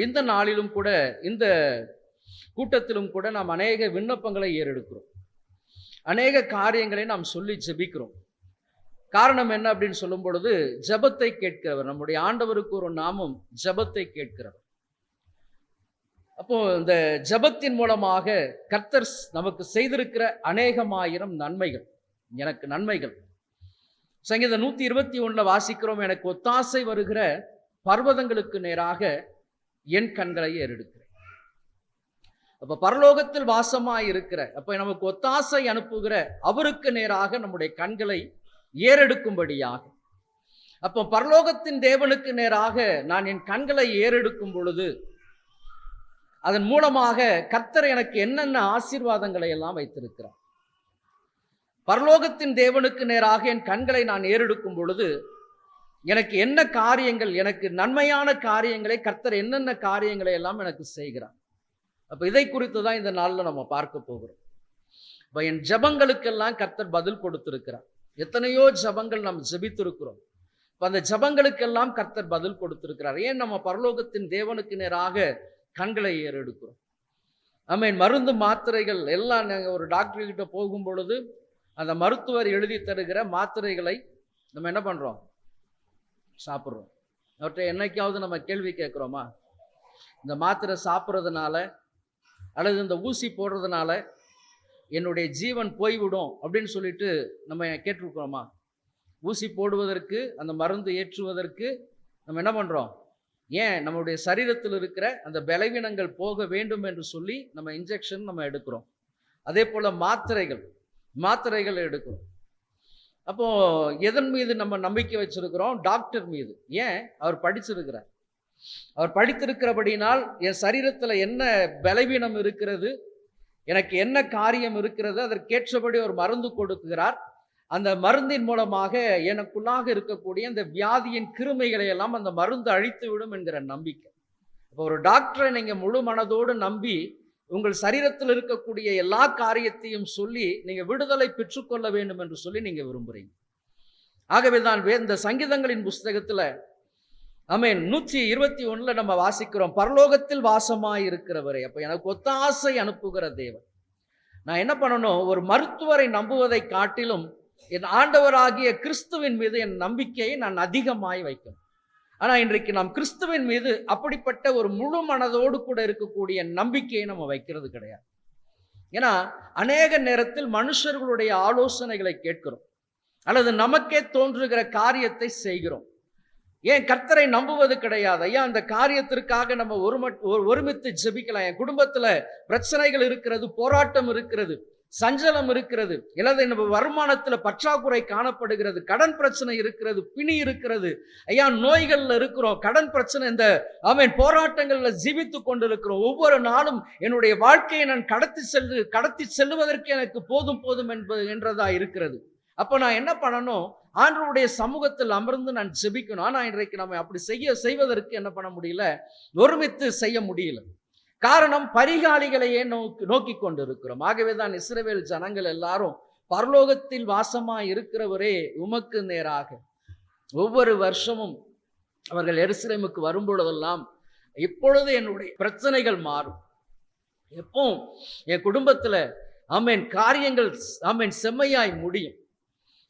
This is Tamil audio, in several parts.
இந்த நாளிலும் கூட, இந்த கூட்டத்திலும் கூட நாம் அநேக விண்ணப்பங்களை ஏறெடுக்கிறோம். அநேக காரியங்களை நாம் சொல்லி ஜெபிக்கிறோம். காரணம் என்ன அப்படின்னு சொல்லும் பொழுது, ஜெபத்தை கேட்கிறவர். நம்முடைய ஆண்டவருக்கு ஒரு நாமம் ஜெபத்தை கேட்கிறவர். அப்போ இந்த ஜெபத்தின் மூலமாக கர்த்தர் நமக்கு செய்திருக்கிற அநேகமாயிரம் நன்மைகள், எனக்கு நன்மைகள். சங்கீதம் 121 வாசிக்கிறோம், எனக்கு ஒத்தாசை வருகிற பர்வதங்களுக்கு நேராக என் கண்களை ஏறெடுக்கிறேன். அப்ப பரலோகத்தில் வாசமாய் இருக்கிற, அப்ப நமக்கு ஒத்தாசை அனுப்புகிற அவருக்கு நேராக நம்முடைய கண்களை ஏறெடுக்கும்படியாக, அப்போ பரலோகத்தின் தேவனுக்கு நேராக நான் என் கண்களை ஏறெடுக்கும் பொழுது, அதன் மூலமாக கர்த்தர் எனக்கு என்னென்ன ஆசீர்வாதங்களை எல்லாம் வைத்திருக்கிறார். பரலோகத்தின் தேவனுக்கு நேராக என் கண்களை நான் ஏறெடுக்கும் பொழுது எனக்கு என்ன காரியங்கள், எனக்கு நன்மையான காரியங்களை கர்த்தர் என்னென்ன காரியங்களை எல்லாம் எனக்கு செய்கிறார். அப்ப இதை குறித்து தான் இந்த நாளில் நம்ம பார்க்க போகிறோம். இப்ப என் ஜபங்களுக்கெல்லாம் கர்த்தர் பதில் கொடுத்திருக்கிறார். எத்தனையோ ஜபங்கள் நாம் ஜெபித்திருக்கிறோம். இப்ப அந்த ஜபங்களுக்கெல்லாம் கர்த்தர் பதில் கொடுத்திருக்கிறார். ஏன் நம்ம பரலோகத்தின் தேவனுக்கு நேராக கண்களை ஏறெடுக்கிறோம். ஆமென். மருந்து மாத்திரைகள் எல்லாம் நாங்கள் ஒரு டாக்டர் கிட்ட போகும் பொழுது அந்த மருத்துவர் எழுதி தருகிற மாத்திரைகளை நம்ம என்ன பண்றோம்? சாப்பிட்றோம். அவற்றை என்னைக்காவது நம்ம கேள்வி கேட்குறோமா? இந்த மாத்திரை சாப்பிட்றதுனால அல்லது இந்த ஊசி போடுறதுனால என்னுடைய ஜீவன் போய்விடும் அப்படின்னு சொல்லிட்டு நம்ம கேட்டிருக்கிறோமா? ஊசி போடுவதற்கு, அந்த மருந்து ஏற்றுவதற்கு நம்ம என்ன பண்ணுறோம்? ஏன் நம்மளுடைய சரீரத்தில் இருக்கிற அந்த பலவீனங்கள் போக வேண்டும் என்று சொல்லி நம்ம இன்ஜெக்ஷன் நம்ம எடுக்கிறோம். அதே போல் மாத்திரைகள் எடுக்கிறோம். அப்போ எதன் மீது நம்ம நம்பிக்கை வச்சிருக்கிறோம்? டாக்டர் மீது. ஏன்? அவர் படிச்சிருக்கிறார். அவர் படித்திருக்கிறபடினால் என் சரீரத்தில் என்ன பலவீனம் இருக்கிறது, எனக்கு என்ன காரியம் இருக்கிறது, அதற்கேற்றபடி ஒரு மருந்து கொடுக்கிறார். அந்த மருந்தின் மூலமாக எனக்குள்ளாக இருக்கக்கூடிய அந்த வியாதியின் கிருமைகளை எல்லாம் அந்த மருந்து அழித்து விடும் என்கிற நம்பிக்கை. இப்போ ஒரு டாக்டரை நீங்க முழு மனதோடு நம்பி உங்கள் சரீரத்தில் இருக்கக்கூடிய எல்லா காரியத்தையும் சொல்லி நீங்க விடுதலை பெற்றுக்கொள்ள வேண்டும் என்று சொல்லி நீங்க விரும்புறீங்க. ஆகவேதான் இந்த சங்கீதங்களின் புஸ்தகத்துல ஆமென் 121 நம்ம வாசிக்கிறோம், பரலோகத்தில் வாசமாய் இருக்கிறவரே. அப்ப எனக்கு ஒத்தாசை அனுப்புகிற தேவன். நான் என்ன பண்ணணும்? ஒரு மருத்துவரை நம்புவதை காட்டிலும் என் ஆண்டவராகிய கிறிஸ்துவின் மீது என் நம்பிக்கையை நான் அதிகமாய் வைக்கணும். ஆனா இன்றைக்கு நாம் கிறிஸ்துவின் மீது அப்படிப்பட்ட ஒரு முழு மனதோடு கூட இருக்கக்கூடிய நம்பிக்கையை நம்ம வைக்கிறது கிடையாது. ஏன்னா அநேக நேரத்தில் மனுஷர்களுடைய ஆலோசனைகளை கேட்கிறோம் அல்லது நமக்கே தோன்றுகிற காரியத்தை செய்கிறோம். ஏன் கர்த்தரை நம்புவது கிடையாது? ஐயா, அந்த காரியத்திற்காக நம்ம ஒருமித்து ஜெபிக்கலாம். என் குடும்பத்துல பிரச்சனைகள் இருக்கிறது, போராட்டம் இருக்கிறது, சஞ்சலம் இருக்கிறது, அல்லது நம்ம வருமானத்துல பற்றாக்குறை காணப்படுகிறது, கடன் பிரச்சனை இருக்கிறது, பிணி இருக்கிறது, ஐயா நோய்கள்ல இருக்கிறோம், கடன் பிரச்சனை, இந்த போராட்டங்கள்ல ஜீவித்து கொண்டிருக்கிறோம். ஒவ்வொரு நாளும் என்னுடைய வாழ்க்கையை நான் கடத்தி செல்லுவதற்கு எனக்கு போதும் என்றதா இருக்கிறது. அப்ப நான் என்ன பண்ணணும்? ஆண்டவருடைய சமூகத்தில் அமர்ந்து நான் ஜெபிக்கணும். ஆனா இன்றைக்கு நம்ம அப்படி செய்வதற்கு என்ன பண்ண முடியல? ஒருமித்து செய்ய முடியல. காரணம், பரிகாலிகளையே நோக்கி கொண்டிருக்கிறோம். ஆகவேதான் இஸ்ரவேல் ஜனங்கள் எல்லாரும் பரலோகத்தில் வாசமாய் இருக்கிறவரே உமக்கு நேராக ஒவ்வொரு வருஷமும் அவர்கள் எருசலேமுக்கு வரும் பொழுதெல்லாம், இப்பொழுது என்னுடைய பிரச்சனைகள் மாறும், எப்போ என் குடும்பத்துல காரியங்கள் செம்மையாய் முடியும்,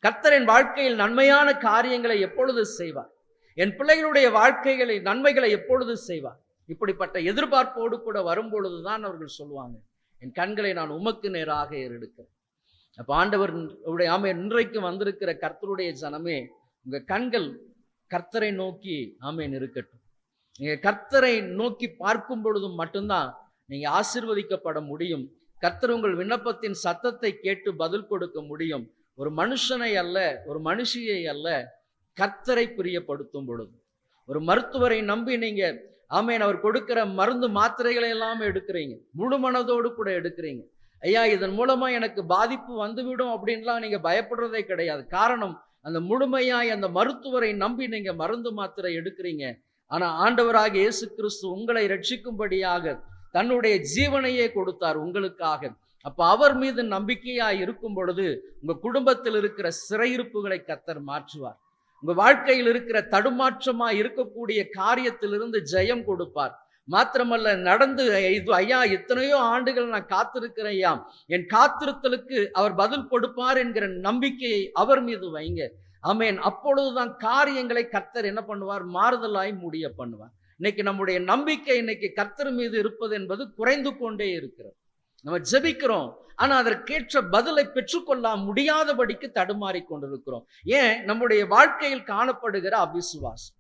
கர்த்தரின் வாழ்க்கையில் நன்மையான காரியங்களை எப்பொழுது செய்வார், என் பிள்ளைகளுடைய வாழ்க்கைகளை நன்மைகளை எப்பொழுது செய்வார், இப்படிப்பட்ட எதிர்பார்ப்போடு கூட வரும்பொழுதுதான் அவர்கள் சொல்லுவாங்க, என் கண்களை நான் உமக்கு நேராக ஏறெடுக்கிறேன். அப்ப ஆண்டவர் இன்றைக்கு வந்திருக்கிற கர்த்தருடைய ஜனமே, உங்க கண்கள் கர்த்தரை நோக்கி இருக்கட்டும். நீங்க கர்த்தரை நோக்கி பார்க்கும் பொழுதும் மட்டும்தான் நீங்க ஆசீர்வதிக்கப்பட முடியும். கர்த்தர் உங்கள் விண்ணப்பத்தின் சத்தத்தை கேட்டு பதில் கொடுக்க முடியும். ஒரு மனுஷனை அல்ல, ஒரு மனுஷியை அல்ல, கர்த்தரை பிரியப்படுத்தும் பொழுது. ஒரு மருத்துவரை நம்பி நீங்க அவர் கொடுக்கிற மருந்து மாத்திரைகளை எல்லாம் எடுக்கிறீங்க, முழு மனதோடு கூட எடுக்கிறீங்க. ஐயா, இதன் மூலமா எனக்கு பாதிப்பு வந்துவிடும் அப்படின்லாம் நீங்க பயப்படுறதே கிடையாது. காரணம், அந்த முழுமையாய் அந்த மருத்துவரை நம்பி நீங்க மருந்து மாத்திரை எடுக்கிறீங்க. ஆனா ஆண்டவராகிய இயேசு கிறிஸ்து உங்களை ரட்சிக்கும்படியாக தன்னுடைய ஜீவனையே கொடுத்தார் உங்களுக்காக. அப்ப அவர் மீது நம்பிக்கையாய் இருக்கும் பொழுது உங்க குடும்பத்தில் இருக்கிற சிறையிருப்புகளை கர்த்தர் மாற்றுவார். உங்க வாழ்க்கையில் இருக்கிற தடுமாற்றமாய் இருக்கக்கூடிய காரியத்திலிருந்து ஜெயம் கொடுப்பார். மாத்திரமல்ல நடந்து இது ஐயா எத்தனையோ ஆண்டுகள் நான் காத்திருக்கிறேன் ஐயா, என் காத்திருத்தலுக்கு அவர் பதில் கொடுப்பார் என்கிற நம்பிக்கையை அவர் மீது வைங்க. ஆமென். அப்பொழுதுதான் காரியங்களை கர்த்தர் என்ன பண்ணுவார்? மாறுதலாய் முடிய பண்ணுவார். இன்னைக்கு நம்முடைய நம்பிக்கை இன்னைக்கு கர்த்தர் மீது இருப்பது என்பது குறைந்து கொண்டே இருக்கிறது. நம்ம ஜெபிக்கிறோம், ஆனா அதற்கேற்ற பதிலை பெற்றுக்கொள்ள முடியாதபடிக்கு தடுமாறி கொண்டிருக்கிறோம். ஏன்? நம்முடைய வாழ்க்கையில் காணப்படுகிற அவிசுவாசம்.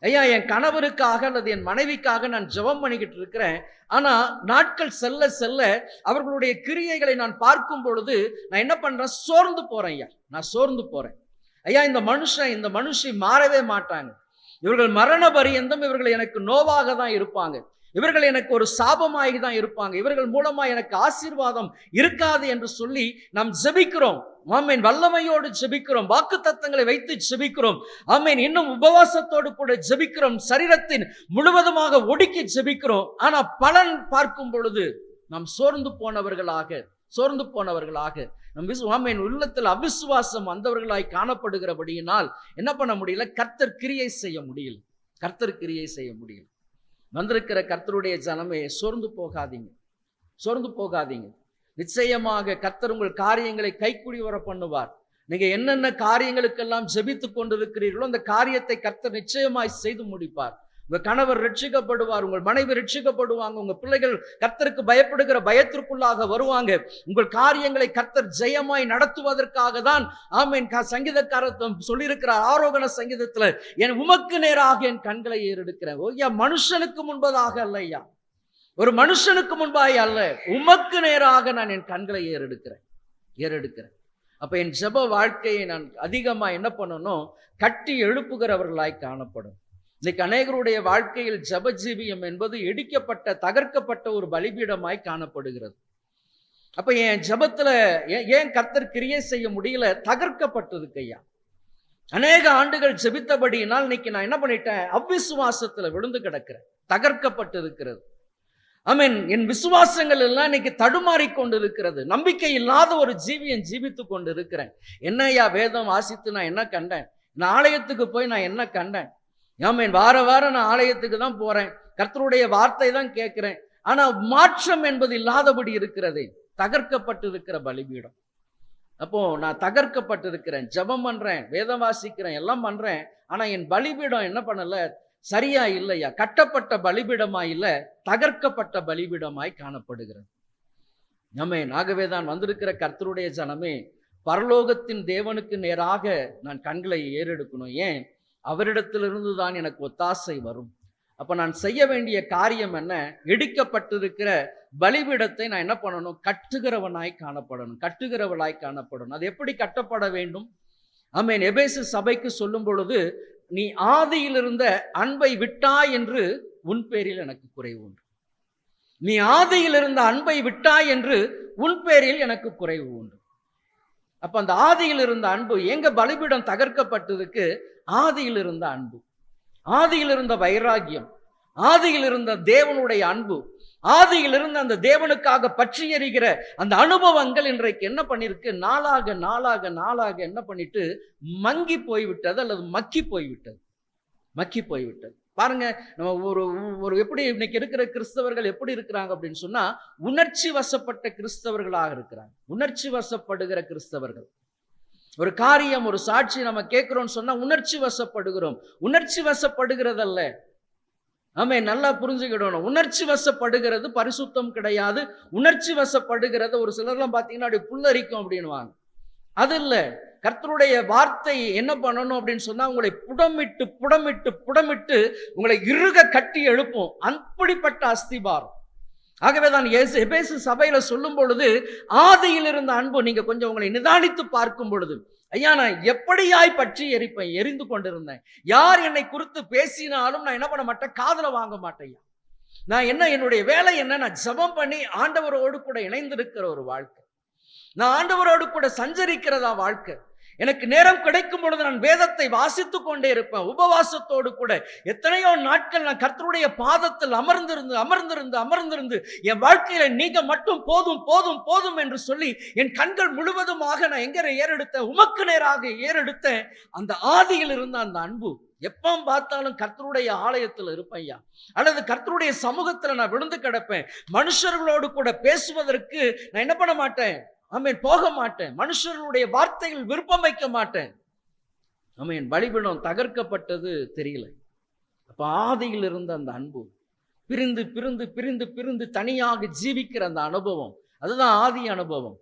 ஐயா, என் கணவருக்காக அல்லது என் மனைவிக்காக நான் ஜெபம் பண்ணிக்கிட்டு இருக்கிறேன், ஆனா நாட்கள் செல்ல செல்ல அவர்களுடைய கிரியைகளை நான் பார்க்கும் பொழுது நான் என்ன பண்றேன்? சோர்ந்து போறேன் ஐயா, நான் சோர்ந்து போறேன் ஐயா. இந்த மனுஷன் இந்த மனுஷி மாறவே மாட்டாங்க, இவர்கள் மரண பரியந்தம் இவர்கள் எனக்கு நோவாக தான் இருப்பாங்க, இவர்கள் எனக்கு ஒரு சாபமாகி தான் இருப்பாங்க, இவர்கள் மூலமா எனக்கு ஆசீர்வாதம் இருக்காது என்று சொல்லி நாம் ஜெபிக்கிறோம். ஆமென். வல்லமையோடு ஜெபிக்கிறோம், வாக்குத்தத்தங்களை வைத்து ஜெபிக்கிறோம். ஆமென். இன்னும் உபவாசத்தோடு கூட ஜெபிக்கிறோம், சரீரத்தின் முழுவதுமாக ஒடுக்கி ஜெபிக்கிறோம். ஆனா பலன் பார்க்கும் பொழுது நாம் சோர்ந்து போனவர்களாக நம் ஆமென் உள்ளத்தில் அவிசுவாசம் வந்தவர்களாய் காணப்படுகிறபடியினால் என்ன பண்ண முடியல? கர்த்தர் கிரியை செய்ய முடியல. வந்திருக்கிற கர்த்தருடைய ஜனமே, சோர்ந்து போகாதீங்க. நிச்சயமாக கர்த்தர் உங்கள் காரியங்களை கைக்கூடி வர பண்ணுவார். நீங்க என்னென்ன காரியங்களுக்கெல்லாம் ஜெபித்து கொண்டிருக்கிறீர்களோ அந்த காரியத்தை கர்த்தர் நிச்சயமாய் செய்து முடிப்பார். உங்க கணவர் ரட்சிக்கப்படுவார், உங்கள் மனைவி ரட்சிக்கப்படுவாங்க, உங்க பிள்ளைகள் கர்த்தருக்கு பயப்படுகிற பயத்திற்குள்ளாக வருவாங்க. உங்கள் காரியங்களை கர்த்தர் ஜெயமாய் நடத்துவதற்காக தான் ஆமென் சங்கீதக்காரர் சொல்லியிருக்கிறார் ஆரோகண சங்கீதத்துல, என் உமக்கு நேராக என் கண்களை ஏறெடுக்கிறேன். ஓய்யா, மனுஷனுக்கு முன்பதாக அல்ல ஐயா, ஒரு மனுஷனுக்கு முன்பாக அல்ல, உமக்கு நேராக நான் என் கண்களை ஏறெடுக்கிறேன். அப்ப என் ஜெப வாழ்க்கையை நான் அதிகமா என்ன பண்ணணும்? கட்டி எழுப்புகிறவர்களாய் காணப்படும். இன்னைக்கு அநேகருடைய வாழ்க்கையில் ஜெப ஜீவியம் என்பது இடிக்கப்பட்ட தகர்க்கப்பட்ட ஒரு பலிபீடமாய் காணப்படுகிறது. அப்ப என் ஜெபத்துல ஏன் கர்த்தர் கிரியை செய்ய முடியல? தகர்க்கப்பட்டிருக்கு ஐயா. அநேக ஆண்டுகள் ஜெபித்தபடியினால் இன்னைக்கு நான் என்ன பண்ணிட்டேன்? அவ்விசுவாசத்துல விழுந்து கிடக்கிறேன், தகர்க்கப்பட்டு இருக்கிறது. ஆமென். என் விசுவாசங்கள் எல்லாம் இன்னைக்கு தடுமாறி கொண்டு இருக்கிறது. நம்பிக்கை இல்லாத ஒரு ஜீவியம் ஜீவித்து கொண்டு இருக்கிறேன். என்ன ஐயா வேதம் வாசித்து நான் என்ன கண்டேன்? நான் ஆலயத்துக்கு போய் நான் என்ன கண்டேன்? ஆமென். வாரம் நான் ஆலயத்துக்கு தான் போறேன், கர்த்தருடைய வார்த்தை தான் கேட்கிறேன், ஆனா மாற்றம் என்பது இல்லாதபடி இருக்கிறதே. தகர்க்கப்பட்டு இருக்கிற பலிபீடம். அப்போ நான் தகர்க்கப்பட்டு இருக்கிறேன், ஜெபம் பண்றேன், வேதம் வாசிக்கிறேன், எல்லாம் பண்றேன், ஆனா என் பலிபீடம் என்ன பண்ணல? சரியா இல்லையா? கட்டப்பட்ட பலிபீடமாய் இல்ல, தகர்க்கப்பட்ட பலிபீடமாய் காணப்படுகிறது. ஆமென். ஆகவே தான் வந்திருக்கிற கர்த்தருடைய ஜனமே, பரலோகத்தின் தேவனுக்கு நேராக நான் கண்களை ஏறெடுக்கணும். ஏன்? அவரிடத்திலிருந்து தான் எனக்கு ஒத்தாசை வரும். அப்ப நான் செய்ய வேண்டிய காரியம் என்ன? இடிக்கப்பட்டிருக்கிற பலிபீடத்தை நான் என்ன பண்ணணும்? கட்டுகிறவளாய் காணப்படணும். அது எப்படி கட்டப்பட வேண்டும்? ஆமென். எபேசு சபைக்கு சொல்லும் பொழுது, நீ ஆதியில் இருந்த அன்பை விட்டாய் என்று உன் பேரில் எனக்கு குறைவு உண்டு. நீ ஆதியில் இருந்த அன்பை விட்டாய் என்று உன் பேரில் எனக்கு குறைவு உண்டு. அப்ப அந்த ஆதியில் இருந்த அன்பு எங்க? பலிபீடம் தகர்க்கப்பட்டதுக்கு ஆதியில் இருந்த அன்பு, ஆதியில் இருந்த வைராகியம், ஆதியில் இருந்த தேவனுடைய அன்பு, ஆதியில் இருந்த அந்த தேவனுக்காக பற்றி எறிகிற அந்த அனுபவங்கள் இன்றைக்கு என்ன பண்ணிருக்கு? நாளாக என்ன பண்ணிட்டு மங்கி போய்விட்டது, அல்லது மக்கி போய்விட்டது. பாருங்க, நம்ம ஒரு எப்படி இன்னைக்கு இருக்கிற கிறிஸ்தவர்கள் எப்படி இருக்கிறாங்க அப்படின்னு சொன்னா, உணர்ச்சி வசப்பட்ட கிறிஸ்தவர்களாக இருக்கிறாங்க. உணர்ச்சி வசப்படுகிற கிறிஸ்தவர்கள். ஒரு காரியம், ஒரு சாட்சி நம்ம கேட்கிறோம்னு சொன்னா உணர்ச்சி வசப்படுகிறோம். உணர்ச்சி வசப்படுகிறதல்ல. ஆமென். நல்லா புரிஞ்சுக்கிடணும். உணர்ச்சி வசப்படுகிறது பரிசுத்தம் கிடையாது. உணர்ச்சி வசப்படுகிறது ஒரு சிலர்லாம் பார்த்தீங்கன்னா அப்படி புல்லரிக்கும் அப்படின்வாங்க. அது இல்லை. கர்த்தருடைய வார்த்தை என்ன பண்ணணும் அப்படின்னு சொன்னா, உங்களை புடமிட்டு உங்களை இறுக கட்டி எழுப்பும். அப்படிப்பட்ட அஸ்திபாரம். ஆகவேதான் எபேசு சபையில சொல்லும் பொழுது, ஆதியில் இருந்த அன்பு, நீங்க கொஞ்சம் உங்களை நிதானித்து பார்க்கும் பொழுது, ஐயா நான் எப்படியாய் பற்றி எரிந்து கொண்டிருந்தேன். யார் என்னை குறித்து பேசினாலும் நான் என்ன பண்ண மாட்டேன்? காதுல வாங்க மாட்டேன். நான் என்னுடைய வேலை என்ன? நான் ஜெபம் பண்ணி ஆண்டவரோடு கூட இணைந்திருக்கிற ஒரு வாழ்க்கை, நான் ஆண்டவரோடு கூட சஞ்சரிக்கிறதா வாழ்க்கை. எனக்கு நேரம் கிடைக்கும் பொழுது நான் வேதத்தை வாசித்துக் கொண்டே இருப்பேன். உபவாசத்தோடு கூட எத்தனையோ நாட்கள் நான் கர்த்தருடைய பாதத்தில் அமர்ந்திருந்து என் வாழ்க்கையில நீங்க மட்டும் போதும் என்று சொல்லி என் கண்கள் முழுவதுமாக நான் எங்க ஏறெடுத்தேன்? உமக்கு நேராக ஏறெடுத்தேன். அந்த ஆதியில் இருந்த அந்த அன்பு எப்போ பார்த்தாலும் கர்த்தருடைய ஆலயத்தில் இருப்பேன் ஐயா, அல்லது கர்த்தருடைய சமூகத்தில் நான் விழுந்து கிடப்பேன். மனுஷர்களோடு கூட பேசுவதற்கு நான் என்ன பண்ண மாட்டேன், ஆமென், போக மாட்டேன். மனுஷர்களுடைய வார்த்தைகள் விருப்பம் வைக்க மாட்டேன். ஆமென். பலிபீடம் தகர்க்கப்பட்டது தெரியல. அப்ப ஆதியில் இருந்த அந்த அன்பு பிரிந்து பிரிந்து பிரிந்து பிரிந்து தனியாக ஜீவிக்கிற அந்த அனுபவம், அதுதான் ஆதி அனுபவம்.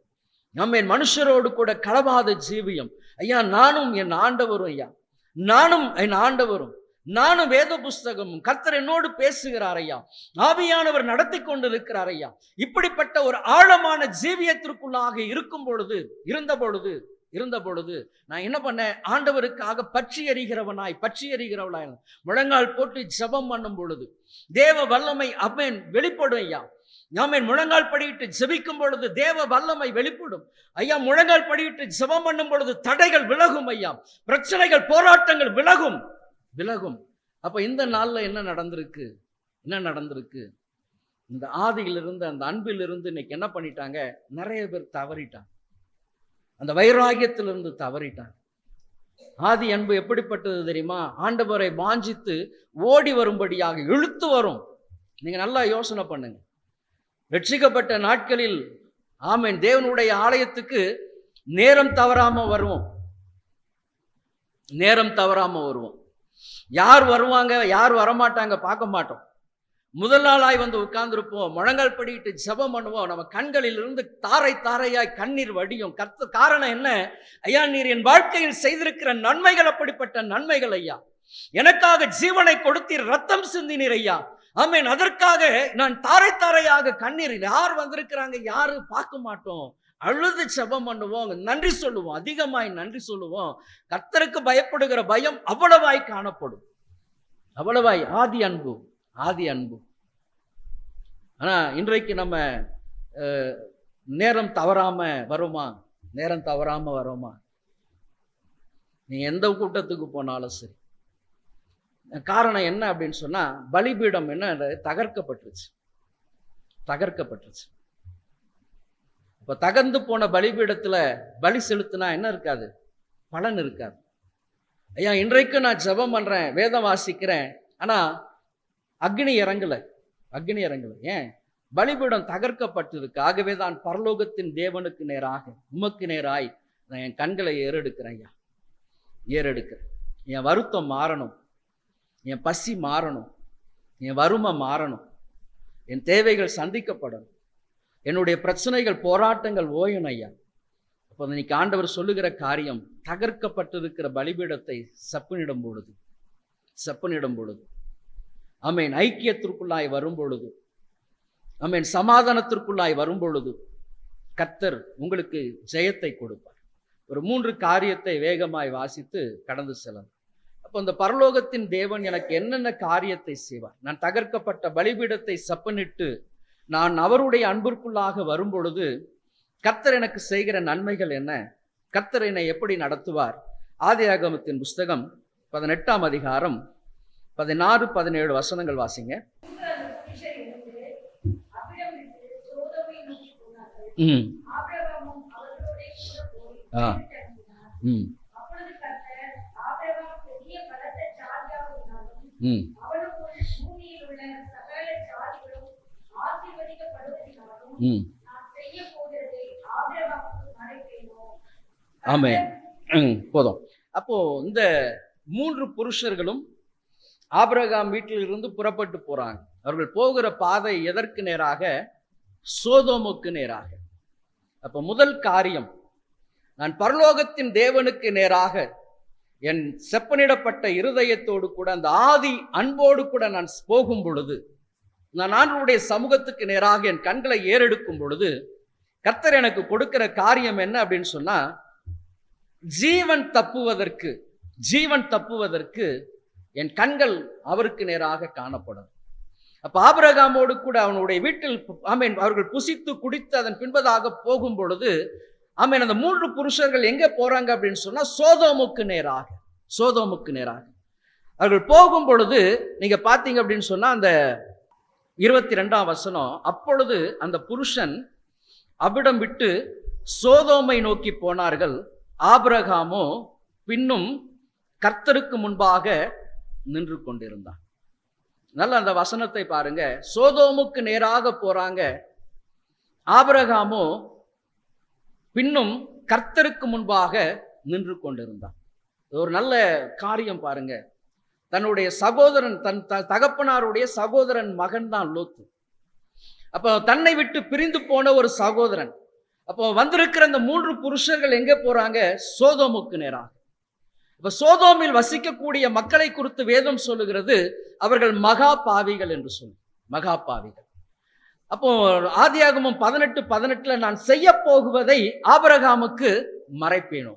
ஆமென். மனுஷரோடு கூட கலவாத ஜீவியம். ஐயா, நானும் என் ஆண்டவரும், ஐயா நானும் என் ஆண்டவரும், நானும் வேத புஸ்தகமும், கர்த்தர் என்னோடு பேசுகிறார் ஐயா, ஆவியானவர் நடத்தி கொண்டு இருக்கிறார் ஐயா. இப்படிப்பட்ட ஒரு ஆழமான ஜீவியத்திற்குள்ளாக இருந்த பொழுது நான் என்ன பண்ணேன், ஆண்டவருக்காக பற்றி எறிகிறவளாய் முழங்கால் போட்டு ஜெபம் பண்ணும் பொழுது தேவ வல்லமை ஆமென் வெளிப்படும் ஐயா. ஆமென். முழங்கால் படியிட்டு ஜெபிக்கும் பொழுது தேவ வல்லமை வெளிப்படும் ஐயா. முழங்கால் படியிட்டு ஜெபம் பண்ணும் பொழுது தடைகள் விலகும் ஐயா, பிரச்சனைகள் போராட்டங்கள் விலகும். அப்ப இந்த நாள்ல என்ன நடந்திருக்கு, இந்த ஆதியிலிருந்து அந்த அன்பிலிருந்து இன்னைக்கு என்ன பண்ணிட்டாங்க, நிறைய பேர் தவறிட்டாங்க. அந்த வைராகியத்திலிருந்து தவறிட்டாங்க. ஆதி அன்பு எப்படிப்பட்டது தெரியுமா? ஆண்டவரை வாஞ்சித்து ஓடி வரும்படியாக இழுத்து வரும். நீங்க நல்லா யோசனை பண்ணுங்க. ரட்சிக்கப்பட்ட நாட்களில் ஆமென், தேவனுடைய ஆலயத்துக்கு நேரம் தவறாம வருவோம். யார் வருவாங்க யார் வரமாட்டாங்க பார்க்க மாட்டோம். முதல் நாளாய் வந்து உட்கார்ந்துருப்போம், முழங்கால் படிட்டு ஜெபம் பண்ணுவோம். நம்ம கண்களில் இருந்து தாரை தாரையாய் கண்ணீர் வடியும். காரணம் என்ன? ஐயா, நீர் என் வாழ்க்கையில் செய்திருக்கிற நன்மைகள் அப்படிப்பட்ட நன்மைகள் ஐயா. எனக்காக ஜீவனை கொடுத்தீர், ரத்தம் சிந்தினீர் ஐயா. ஆமென். அதற்காக நான் தாரை தாரையாக கண்ணீர், யார் வந்திருக்கிறாங்க யாரு பார்க்க மாட்டோம், அழுது ஜெபம் பண்ணுவோம், நன்றி சொல்லுவோம், அதிகமாய் நன்றி சொல்லுவோம். கர்த்தருக்கு பயப்படுகிற பயம் அவ்வளவாய் காணப்படும், அவ்வளவாய். ஆதி அன்பு. ஆனா இன்றைக்கு நம்ம நேரம் தவறாம வரோமா? நீ எந்த கூட்டத்துக்கு போனாலும் சரி, காரணம் என்ன அப்படின்னு சொன்னா, பலிபீடம் என்ன தகர்க்கப்பட்டுருச்சு. இப்ப தகர்ந்து போன பலிபீடத்துல பலி செலுத்தினா என்ன இருக்காது, பலன் இருக்காது. ஐயா, இன்றைக்கு நான் ஜெபம் பண்றேன், வேதம் வாசிக்கிறேன், ஆனா அக்னி இறங்கல. ஏன்? பலிபீடம் தகர்க்கப்பட்டிருக்கு. ஆகவே தான் பரலோகத்தின் தேவனுக்கு நேராக, உமக்கு நேராய் நான் என் கண்களை ஏறெடுக்கிறேன் ஐயா, ஏறெடுக்கிறேன். என் வருத்தம் மாறணும், என் பசி மாறணும், என் வறுமை மாறணும், என் தேவைகள் சந்திக்கப்படணும், என்னுடைய பிரச்சனைகள் போராட்டங்கள் ஓயணும் ஐயா. அப்போ இன்னைக்கு ஆண்டவர் சொல்லுகிற காரியம், தகர்க்கப்பட்டிருக்கிற பலிபீடத்தை செப்பனிடும் பொழுது ஆமென், ஐக்கியத்திற்குள்ளாய் வரும் பொழுது, ஆமென், சமாதானத்திற்குள்ளாய் வரும் பொழுது கர்த்தர் உங்களுக்கு ஜெயத்தை கொடுப்பார். ஒரு 3 காரியத்தை வேகமாய் வாசித்து கடந்து செல்லலாம். அப்போ இந்த பரலோகத்தின் தேவன் எனக்கு என்னென்ன காரியத்தை செய்வார்? நான் தகர்க்கப்பட்ட பலிபீடத்தை செப்பனிட்டு நான் அவருடைய அன்பிற்குள்ளாக வரும் பொழுது கர்த்தர் எனக்கு செய்கிற நன்மைகள் என்ன? கர்த்தர் என்னை எப்படி நடத்துவார்? ஆதியாகமத்தின் புஸ்தகம் 18ஆம் அதிகாரம் 16-17 வசனங்கள் வாசிங்க. ஆமென். போதும். அப்போ இந்த 3 புருஷர்களும் ஆபிரகாம் வீட்டில் இருந்து புறப்பட்டு போறாங்க. அவர்கள் போகிற பாதை எதற்கு நேராக? சோதோமுக்கு நேராக. அப்ப முதல் காரியம், நான் பரலோகத்தின் தேவனுக்கு நேராக என் செப்பனிடப்பட்ட இருதயத்தோடு கூட, அந்த ஆதி அன்போடு கூட நான் போகும் பொழுது, நான் ஆண்டவருடைய சமூகத்துக்கு நேராக என் கண்களை ஏறெடுக்கும் பொழுது கர்த்தர் எனக்கு கொடுக்கிற காரியம் என்ன அப்படின்னு சொன்னா, ஜீவன் தப்புவதற்கு என் கண்கள் அவருக்கு நேராக காணப்படும். அப்ப ஆபிரகாமோடு கூட அவனுடைய வீட்டில் ஆமென் அவர்கள் புசித்து குடித்து அதன் பின்பதாக போகும் பொழுது ஆமென் அந்த 3 புருஷர்கள் எங்க போறாங்க அப்படின்னு சொன்னா, சோதோமுக்கு நேராக அவர்கள் போகும் பொழுது நீங்க பாத்தீங்க அப்படின்னு சொன்னா, அந்த 22ஆம் வசனம், அப்பொழுது அந்த புருஷன் அவ்விடம் விட்டு சோதோமை நோக்கி போனார்கள். ஆபிரகாமோ பின்னும் கர்த்தருக்கு முன்பாக நின்று கொண்டிருந்தான். நல்ல அந்த வசனத்தை பாருங்க. சோதோமுக்கு நேராக போறாங்க. ஆபிரகாமோ பின்னும் கர்த்தருக்கு முன்பாக நின்று கொண்டிருந்தான். ஒரு நல்ல காரியம் பாருங்க. தன்னுடைய சகோதரன், தன் தகப்பனாருடைய சகோதரன் மகன் தான் லோத்து. அப்போ தன்னை விட்டு பிரிந்து போன ஒரு சகோதரன். அப்போ வந்திருக்கிற அந்த 3 புருஷர்கள் எங்கே போறாங்க? சோதோமுக்கு நேராக. இப்ப சோதோமில் வசிக்கக்கூடிய மக்களை குறித்து வேதம் சொல்லுகிறது, அவர்கள் மகா பாவிகள் என்று சொல்லு. மகா பாவிகள். அப்போ ஆதியாகமம் 18:18 நான் செய்ய போகுவதை ஆபிரகாமுக்கு மறைப்பேனோ.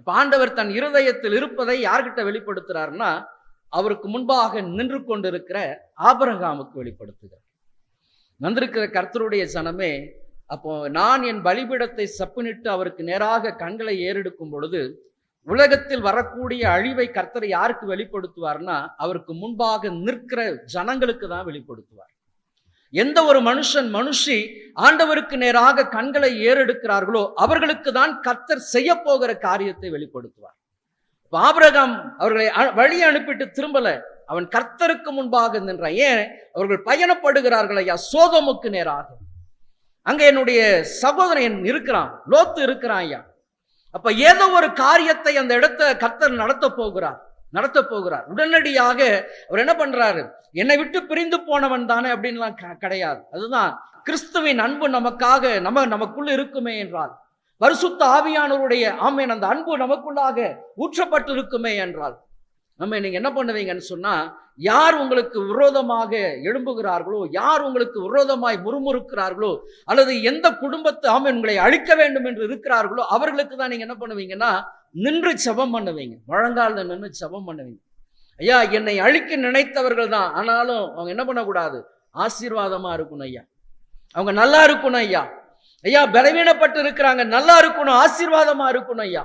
இப்ப ஆண்டவர் தன் இருதயத்தில் இருப்பதை யார்கிட்ட வெளிப்படுத்துறாருன்னா, அவருக்கு முன்பாக நின்று கொண்டிருக்கிற ஆபிரகாமுக்கு வெளிப்படுத்துகிறார். வந்திருக்கிற கர்த்தருடைய ஜனமே, அப்போ நான் என் பலிபீடத்தை சப்புனிட்டு அவருக்கு நேராக கண்களை ஏறெடுக்கும் பொழுது உலகத்தில் வரக்கூடிய அழிவை கர்த்தர் யாருக்கு வெளிப்படுத்துவார்னா, அவருக்கு முன்பாக நிற்கிற ஜனங்களுக்கு தான் வெளிப்படுத்துவார். எந்த ஒரு மனுஷி ஆண்டவருக்கு நேராக கண்களை ஏறெடுக்கிறார்களோ அவர்களுக்கு தான் கர்த்தர் செய்ய போகிற காரியத்தை வெளிப்படுத்துவார். ஆபிரகாம் அவர்களை வழி அனுப்பிட்டு திரும்பல, அவன் கர்த்தருக்கு முன்பாக நின்றான். ஏன்? அவர்கள் பயணப்படுகிறார்கள் ஐயா சோதோமுக்கு நேராக. அங்க என்னுடைய சகோதரன் இருக்கிறான், லோத்து இருக்கிறான் ஐயா. அப்ப ஏதோ ஒரு காரியத்தை அந்த இடத்தை கர்த்தர் நடத்த போகிறார். உடனடியாக அவர் என்ன பண்றாரு? என்னை விட்டு பிரிந்து போனவன் தானே அப்படின்லாம் கிடையாது. அதுதான் கிறிஸ்துவின் அன்பு நமக்காக நமக்குள்ள இருக்குமே என்றால், பரிசுத்த ஆவியானவருடைய ஆமென் அந்த அன்பு நமக்குள்ளாக ஊற்றப்பட்டு இருக்குமே என்றால், நீங்க என்ன பண்ணுவீங்கன்னு சொன்னா, யார் உங்களுக்கு விரோதமாக எழும்புகிறார்களோ, யார் உங்களுக்கு விரோதமாய் முறுமுறுக்கிறார்களோ, அல்லது எந்த குடும்பத்தை ஆமென் உங்களை அழிக்க வேண்டும் என்று இருக்கிறார்களோ அவர்களுக்கு தான் நீங்க என்ன பண்ணுவீங்கன்னா, நின்று ஜெபம் பண்ணுவீங்க. முழங்கால நின்று ஜெபம் பண்ணுவீங்க. ஐயா என்னை அழிக்க நினைத்தவர்கள் தான், ஆனாலும் அவங்க என்ன பண்ணக்கூடாது? ஆசீர்வாதமா இருக்கணும் ஐயா, அவங்க நல்லா இருக்கணும் ஐயா. ஐயா பலவீனப்பட்டு இருக்கிறாங்க, நல்லா இருக்கணும், ஆசீர்வாதமா இருக்கணும் ஐயா.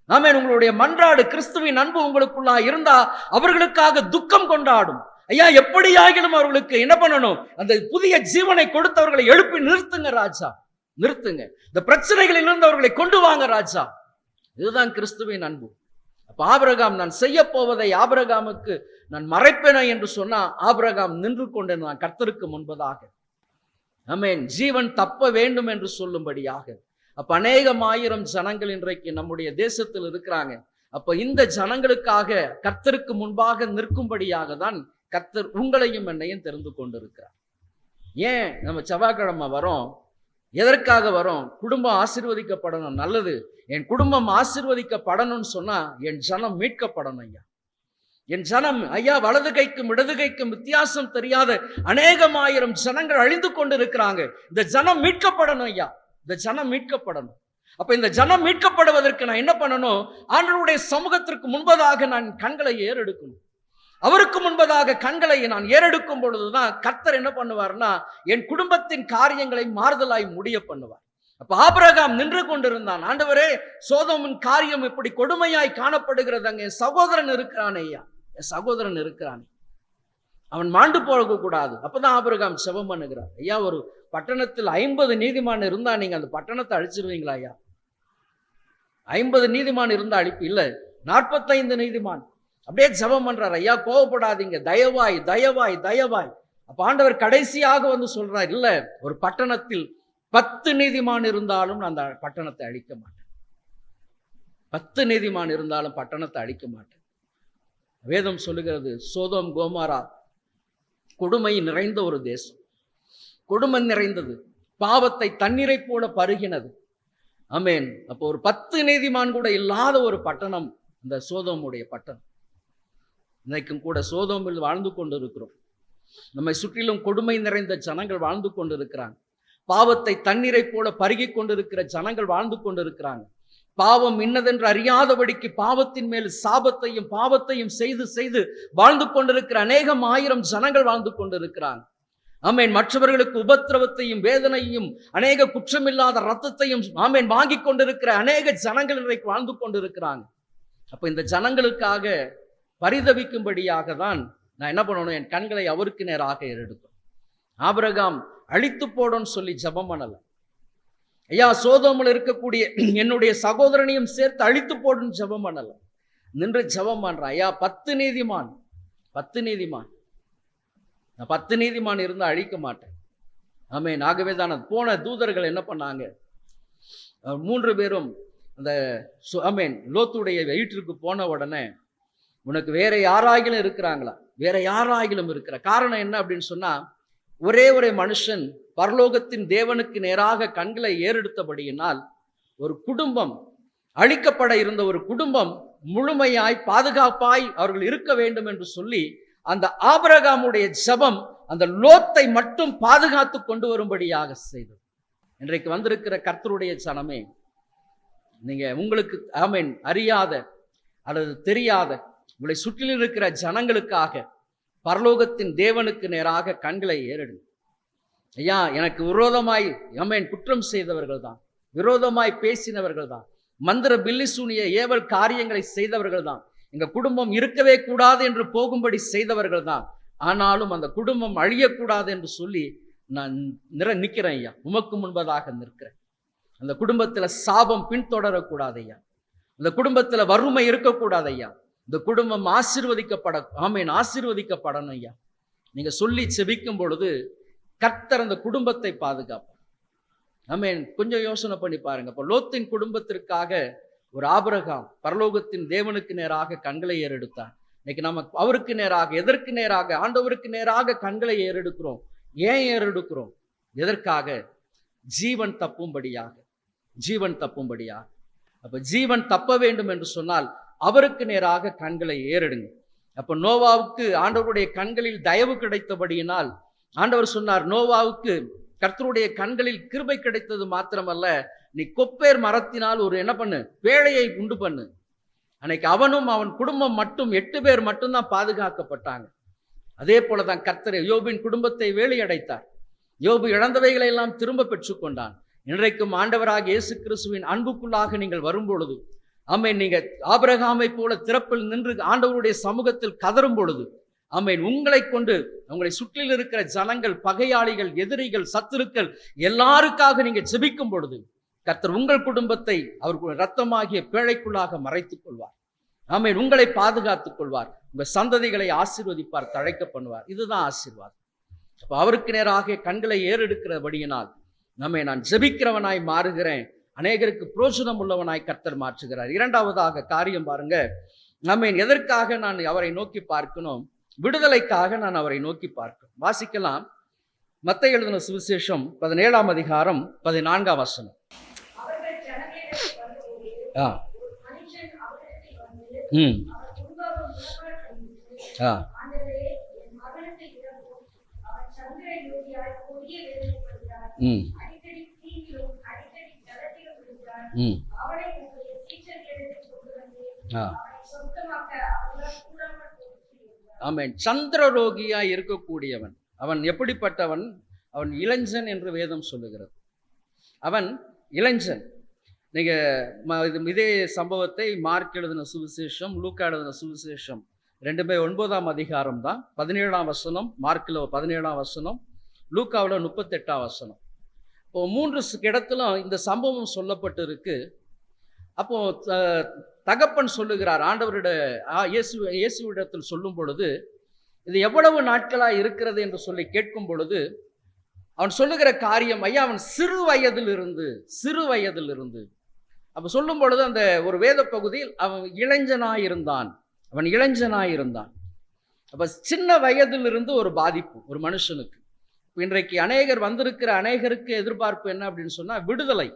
ஆமென். உங்களுடைய மன்றாடு கிறிஸ்துவின் அன்பு உங்களுக்குள்ளா இருந்தா அவர்களுக்காக துக்கம் கொண்டாடும். ஐயா எப்படியாகிலும் அவர்களுக்கு என்ன பண்ணணும்? அந்த புதிய ஜீவனை கொடுத்தவர்களை எழுப்பி நிறுத்துங்க ராஜா, நிறுத்துங்க. இந்த பிரச்சனைகளிலிருந்து அவர்களை கொண்டு வாங்க ராஜா. இதுதான் கிறிஸ்துவின் அன்பு. அப்ப ஆபிரகாம் நான் செய்ய போவதை ஆபிரகாமுக்கு நான் மறைப்பேனே என்று சொன்னா, ஆபிரகாம் நின்று கொண்டிருந்தான் கர்த்தருக்கு முன்பதாக. ஆமென். ஜீவன் தப்ப வேண்டும் என்று சொல்லும்படியாக. அப்ப அநேகமாயிரம் ஜனங்கள் இன்றைக்கு நம்முடைய தேசத்தில் இருக்கிறாங்க. அப்ப இந்த ஜனங்களுக்காக கர்த்தருக்கு முன்பாக நிற்கும்படியாக தான் கர்த்தர் உங்களையும் என்னையும் தெரிந்து கொண்டிருக்கிறார். ஏன் நம்ம செவ்வாய்க்கிழமை வரோம்? எதற்காக வரோம்? குடும்பம் ஆசீர்வதிக்கப்படணும். நல்லது. என் குடும்பம் ஆசீர்வதிக்கப்படணும்னு சொன்னா என் ஜனம் மீட்கப்படணும் ஐயா. என் ஜனம் ஐயா வலது கைக்கும் இடது கைக்கும் வித்தியாசம் தெரியாத அநேகமாயிரம் ஜனங்கள் அழிந்து கொண்டு இருக்கிறாங்க. இந்த ஜனம் மீட்கப்படணும் ஐயா, இந்த ஜனம் மீட்கப்படணும். அப்ப இந்த ஜனம் மீட்கப்படுவதற்கு நான் என்ன பண்ணணும்? ஆண்டவருடைய சமூகத்திற்கு முன்பதாக நான் கண்களை ஏறெடுக்கணும். அவருக்கு முன்பதாக கண்களை நான் ஏறெடுக்கும் பொழுதுதான் கர்த்தர் என்ன பண்ணுவார்னா, என் குடும்பத்தின் காரியங்களை மாறுதலாய் முடிய பண்ணுவார். அப்ப ஆபிரகாம் நின்று கொண்டிருந்தான். ஆண்டவரே சோதோமின் காரியம் இப்படி கொடுமையாய் காணப்படுகிறது, அங்க என் சகோதரன் இருக்கிறான் ஐயா, என் சகோதரன் இருக்கிறான், அவன் மாண்டு போக கூடாது. அப்பதான் ஆபிரகாம் செபம் பண்ணுகிறார். ஐயா ஒரு பட்டணத்தில் 50 நீதிமான் இருந்தா நீங்க அந்த பட்டணத்தை அழிச்சிருவீங்களா ஐயா? 50 நீதிமான் இருந்தா அழிப்பு இல்லை, 45 நீதிமான். அப்படியே ஜெபம் பண்றார். ஐயா கோவப்படாதீங்க, தயவாய் தயவாய் தயவாய். அப்ப ஆண்டவர் கடைசியாக வந்து சொல்றார், இல்ல ஒரு பட்டணத்தில் 10 நீதிமான் இருந்தாலும் நான் அந்த பட்டணத்தை அழிக்க மாட்டேன். 10 நீதிமான் இருந்தாலும் பட்டணத்தை அழிக்க மாட்டேன். வேதம் சொல்லுகிறது, சோதோம் கோமாரா கொடுமை நிறைந்த ஒரு தேசம், கொடுமை நிறைந்தது, பாவத்தை தண்ணீரை போல பருகினது. ஆமென். அப்போ ஒரு 10 நீதிமான் கூட இல்லாத ஒரு பட்டணம் இந்த சோதோமுடைய பட்டணம். இன்னைக்கும் கூட சோதோமில் வாழ்ந்து கொண்டு இருக்கிறோம். நம்மை சுற்றிலும் கொடுமை நிறைந்த ஜனங்கள் வாழ்ந்து கொண்டு இருக்கிறாங்க. பாவத்தை தண்ணீரை போல பருகி கொண்டிருக்கிற ஜனங்கள் வாழ்ந்து கொண்டிருக்கிறாங்க. பாவம் இன்னதென்று அறியாதபடிக்கு பாவத்தின் மேல் சாபத்தையும் பாவத்தையும் செய்து செய்து வாழ்ந்து கொண்டிருக்கிற அநேகம் ஆயிரம் ஜனங்கள் வாழ்ந்து கொண்டிருக்கிறாங்க. ஆமென். மற்றவர்களுக்கு உபத்திரவத்தையும் வேதனையும் அநேக குற்றமில்லாத ரத்தத்தையும் ஆமென் வாங்கி கொண்டிருக்கிற அநேக ஜனங்கள் இன்றைக்கு வாழ்ந்து கொண்டிருக்கிறாங்க. அப்ப இந்த ஜனங்களுக்காக பரிதவிக்கும்படியாக தான் நான் என்ன பண்ணணும்? என் கண்களை அவருக்கு நேராக ஏறெடுக்கும். ஆபிரகாம் அழித்து போடும்னு சொல்லி ஜெபம் பண்ணல. ஐயா சோதோமில் இருக்கக்கூடிய என்னுடைய சகோதரனையும் சேர்த்து அழித்து போடுன்னு ஜெபம் பண்ணல. நின்று ஜெபம் பண்றான். ஐயா 10 நீதிமான் 10 நீதிமான். நான் 10 நீதிமான் இருந்தால் அழிக்க மாட்டேன். ஆமென். ஆகவே தான் போன தூதர்கள் என்ன பண்ணாங்க, 3 பேரும் அந்த ஆமென் லோத்துடைய வீட்டிற்கு போன உடனே, உனக்கு வேற யாராகிலும் இருக்கிறாங்களா, வேற யாராகிலும் இருக்கிற காரணம் என்ன அப்படின்னு சொன்னா, ஒரே ஒரு மனுஷன் பரலோகத்தின் தேவனுக்கு நேராக கண்களை ஏறெடுத்தபடியினால் ஒரு குடும்பம், அழிக்கப்பட இருந்த ஒரு குடும்பம் முழுமையாய் பாதுகாப்பாய் அவர்கள் இருக்க வேண்டும் என்று சொல்லி அந்த ஆபிரகாமுடைய ஜெபம் அந்த லோத்தை மட்டும் பாதுகாத்து கொண்டு வரும்படியாக செய்தது. இன்றைக்கு வந்திருக்கிற கர்த்தருடைய ஜனமே, நீங்க உங்களுக்கு ஆமென் அறியாத அல்லது தெரியாத உங்களை சுற்றிலும் இருக்கிற ஜனங்களுக்காக பரலோகத்தின் தேவனுக்கு நேராக கண்களை ஏறெடுங்க. ஐயா, எனக்கு விரோதமாய் ஆமென் குற்றம் செய்தவர்கள் தான், விரோதமாய் பேசினவர்கள் தான், மந்திர பில்லிசூனிய ஏவல் காரியங்களை செய்தவர்கள் தான், எங்க குடும்பம் இருக்கவே கூடாது என்று போகும்படி செய்தவர்கள் தான். ஆனாலும் அந்த குடும்பம் அழியக்கூடாது என்று சொல்லி நான் நிற்கிறேன் ஐயா, உமக்கு முன்பதாக நிற்கிறேன். அந்த குடும்பத்துல சாபம் பின்தொடரக்கூடாது ஐயா, அந்த குடும்பத்துல வறுமை இருக்கக்கூடாது ஐயா, இந்த குடும்பம் ஆசீர்வதிக்கப்படணும் ஐயா. நீங்க சொல்லி செபிக்கும் பொழுது கர்த்தர் அந்த குடும்பத்தை பாதுகாப்பார். ஆமென். கொஞ்சம் யோசனை பண்ணி பாருங்க. இப்போ லோத்தின் குடும்பத்திற்காக ஒரு ஆபிரகாம் பரலோகத்தின் தேவனுக்கு நேராக கண்களை ஏறெடுத்தார். இன்னைக்கு நம்ம அவருக்கு நேராக, எதற்கு நேராக, ஆண்டவருக்கு நேராக கண்களை ஏறெடுக்கிறோம். ஏன் ஏறெடுக்கிறோம்? எதற்காக? ஜீவன் தப்பும்படியாக, ஜீவன் தப்பும்படியாக. அப்ப ஜீவன் தப்ப வேண்டும் என்று சொன்னால் அவருக்கு நேராக கண்களை ஏறெடுங்க. அப்ப நோவாவுக்கு ஆண்டவருடைய கண்களில் தயவு கிடைத்தபடியினால் ஆண்டவர் சொன்னார், நோவாவுக்கு கர்த்தருடைய கண்களில் கிருபை கிடைத்தது மாத்திரமல்ல, நீ கொப்பேர் மரத்தினால் ஒரு என்ன பண்ணு, பேழையை உண்டு பண்ணு. அன்னைக்கு அவனும் அவன் குடும்பம் மட்டும் 8 பேர் மட்டும்தான் பாதுகாக்கப்பட்டாங்க. அதே போலதான் கர்த்தர் யோபின் குடும்பத்தை வேலியடைத்தார். யோபு இழந்தவைகளை எல்லாம் திரும்ப பெற்றுக்கொண்டான். இன்றைக்கும் ஆண்டவராக இயேசு கிறிஸ்துவின் அன்புக்குள்ளாக நீங்கள் வரும்பொழுது, ஆமென், நீங்க ஆபிரகாமை போல திறப்பில் நின்று ஆண்டவருடைய சமூகத்தில் கதரும் பொழுது, ஆமென், உங்களை கொண்டு உங்களை சுற்றில் இருக்கிற ஜனங்கள், பகையாளிகள், எதிரிகள், சத்துருக்கள் எல்லாருக்காக நீங்க ஜெபிக்கும் பொழுது கர்த்தர் உங்கள் குடும்பத்தை அவர் இரத்தமாகிய பேழைக்குள்ளாக மறைத்துக் கொள்வார். ஆமென். உங்களை பாதுகாத்துக் கொள்வார். உங்க சந்ததிகளை ஆசீர்வதிப்பார், தழைக்க பண்ணுவார். இதுதான் ஆசீர்வாதம். அப்ப அவருக்கு நேராக கண்களை ஏறெடுக்கிறபடியினால் நான் ஜெபிக்கிறவனாய் மாறுகிறேன், அநேகருக்கு பிரோஜனம் உள்ளவனாய் கர்த்தர் மாற்றுகிறார். இரண்டாவதாக காரியம் பாருங்க, ஆமென், எதற்காக நான் அவரை நோக்கி பார்க்கணும்? விடுதலைக்காக நான் அவரை நோக்கி பார்க்கணும். வாசிக்கலாம். மத்தேயு எழுதின சுவிசேஷம் 17ஆம் அதிகாரம் 14ஆம் வசனம். ஆமென். சந்திரரோகியா இருக்கக்கூடியவன் அவன் எப்படிப்பட்டவன்? அவன் இளைஞன் என்று வேதம் சொல்லுகிறது. அவன் இளைஞன். நீங்க இதே சம்பவத்தை மார்க் எழுதின சுவிசேஷம், லூக்கா எழுதின சுவிசேஷம் 9ஆம் அதிகாரம் தான், 17ஆம் வசனம், மார்க்கில் 17ஆம் வசனம், லூக்காவில் 38ஆம் வசனம். இப்போ 3 இடத்துல இந்த சம்பவம் சொல்லப்பட்டு இருக்கு. அப்போ தகப்பன் சொல்லுகிறார், ஆண்டவருடைய இயேசுவிடத்தில் சொல்லும் பொழுது, இது எவ்வளவு நாட்களாக இருக்கிறது என்று சொல்லி கேட்கும் பொழுது அவன் சொல்லுகிற காரியம், ஐயா, அவன் சிறு வயதிலிருந்து அப்ப சொல்லும் பொழுது அந்த ஒரு வேத பகுதியில் அவன் இளைஞனாயிருந்தான். அப்ப சின்ன வயதிலிருந்து ஒரு பாதிப்பு ஒரு மனுஷனுக்கு. இன்றைக்கு அநேகருக்கு எதிர்பார்ப்பு என்ன அப்படின்னு சொன்னா, விடுதலை.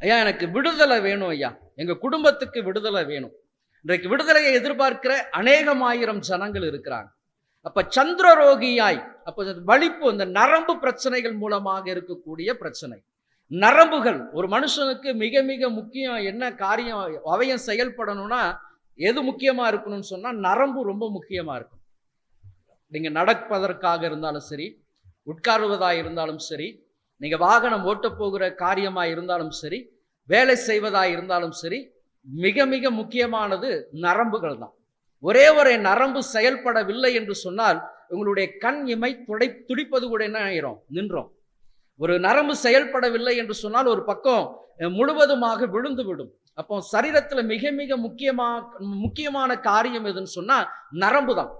ஐயா, எனக்கு விடுதலை வேணும் ஐயா, எங்க குடும்பத்துக்கு விடுதலை வேணும். இன்றைக்கு விடுதலையை எதிர்பார்க்கிற அநேகமாயிரம் ஜனங்கள் இருக்கிறாங்க. அப்ப சந்திரரோகியாய், அப்ப வலிப்பு, இந்த நரம்பு பிரச்சனைகள் மூலமாக இருக்கக்கூடிய பிரச்சனை. நரம்புகள் ஒரு மனுஷனுக்கு மிக மிக முக்கியம். என்ன காரியம் அவயம் செயல்படணும்னா எது முக்கியமா இருக்கணும்னு சொன்னா, நரம்பு ரொம்ப முக்கியமா இருக்கும். நீங்க நடப்பதற்காக இருந்தாலும் சரி, உட்காருவதாக இருந்தாலும் சரி, நீங்க வாகனம் ஓட்ட போகிற காரியமாக இருந்தாலும் சரி, வேலை செய்வதாக இருந்தாலும் சரி, மிக மிக முக்கியமானது நரம்புகள் தான். ஒரே நரம்பு செயல்படவில்லை என்று சொன்னால் உங்களுடைய கண் இமை துடிப்பது கூட என்ன ஆயிரும், நின்றோம். ஒரு நரம்பு செயல்படவில்லை என்று சொன்னால் ஒரு பக்கம் முழுவதுமாக விழுந்து விடும். அப்போ சரீரத்துல மிக மிக முக்கியமான காரியம் எதுன்னு சொன்னா நரம்பு தான்.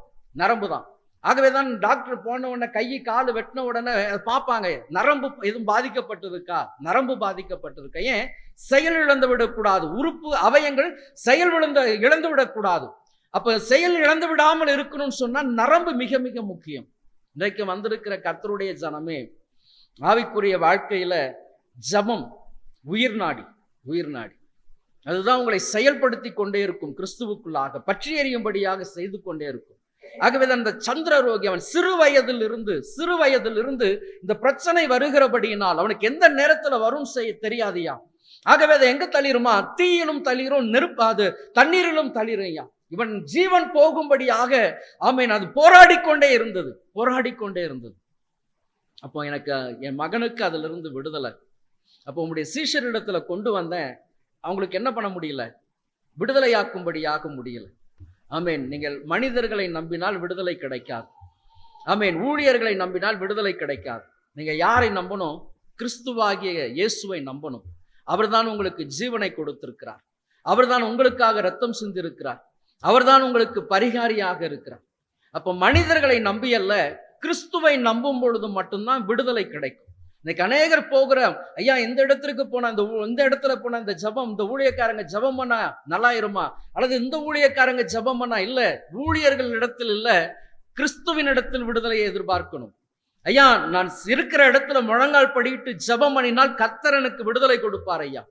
நரம்பு தான். ஆகவே தான் டாக்டர் போன உடனே கை கால் வெட்டின உடனே பார்ப்பாங்க, நரம்பு எதுவும் பாதிக்கப்பட்டிருக்கா, நரம்பு பாதிக்கப்பட்டிருக்கா. ஏன்? செயல் இழந்து விடக்கூடாது, உறுப்பு அவயங்கள் செயல் இழந்து விடக்கூடாது. அப்ப செயல் இழந்து விடாமல் இருக்கணும்னு சொன்னா நரம்பு மிக மிக முக்கியம். இன்றைக்கு வந்திருக்கிற கர்த்தருடைய ஜனமே, ஆவிக்குரிய வாழ்க்கையில ஜபம் உயிர் நாடி, உயிர் நாடி. அதுதான் உங்களை செயல்படுத்தி கொண்டே இருக்கும், கிறிஸ்துவுக்குள்ளாக பற்றி எறியும்படியாக செய்து கொண்டே இருக்கும். ஆகவே அந்த சந்திர ரோகி அவன் சிறு வயதில் இருந்து இந்த பிரச்சனை வருகிறபடியினால் அவனுக்கு எந்த நேரத்துல வரும் செய்ய தெரியாதியா. ஆகவே அதை எங்க தளிருமா? தீயிலும் தளிரும், நெருப்பாது தண்ணீரிலும் தளிரையா. இவன் ஜீவன் போகும்படியாக ஆமேன் அது போராடிக்கொண்டே இருந்தது. அப்போ எனக்கு என் மகனுக்கு அதுல இருந்து விடுதலை. அப்போ உங்களுடைய சீஷரிடத்துல கொண்டு வந்தேன். அவங்களுக்கு என்ன பண்ண முடியல? விடுதலையாக்கும்படியாக முடியல. ஆமேன். நீங்கள் மனிதர்களை நம்பினால் விடுதலை கிடைக்காது. ஆமேன். ஊழியர்களை நம்பினால் விடுதலை கிடைக்காது. நீங்க யாரை நம்பணும்? கிறிஸ்துவாகிய இயேசுவை நம்பணும். அவர்தான் உங்களுக்கு ஜீவனை கொடுத்திருக்கிறார். அவர்தான் உங்களுக்காக ரத்தம் சிந்திருக்கிறார். அவர்தான் உங்களுக்கு பரிகாரியாக இருக்கிறார். அப்ப மனிதர்களை நம்பியல்ல, கிறிஸ்துவை நம்பும் பொழுது மட்டும்தான் விடுதலை கிடைக்கும். இன்னைக்கு அநேகர் போகிற, ஐயா இந்த இடத்திற்கு போனா இந்த இடத்துல போனா இந்த ஜபம், இந்த ஊழியக்காரங்க ஜபம் பண்ணா நல்லாயிருமா, அல்லது இந்த ஊழியக்காரங்க ஜபம் பண்ணா இல்ல, ஊழியர்கள் இடத்தில் இல்ல, கிறிஸ்துவின் இடத்தில் விடுதலையை எதிர்பார்க்கணும். ஐயா நான் இருக்கிற இடத்துல முழங்கால் படிட்டு ஜபம் பண்ணினால் கர்த்தர் எனக்கு விடுதலை கொடுப்பார் ஐயா.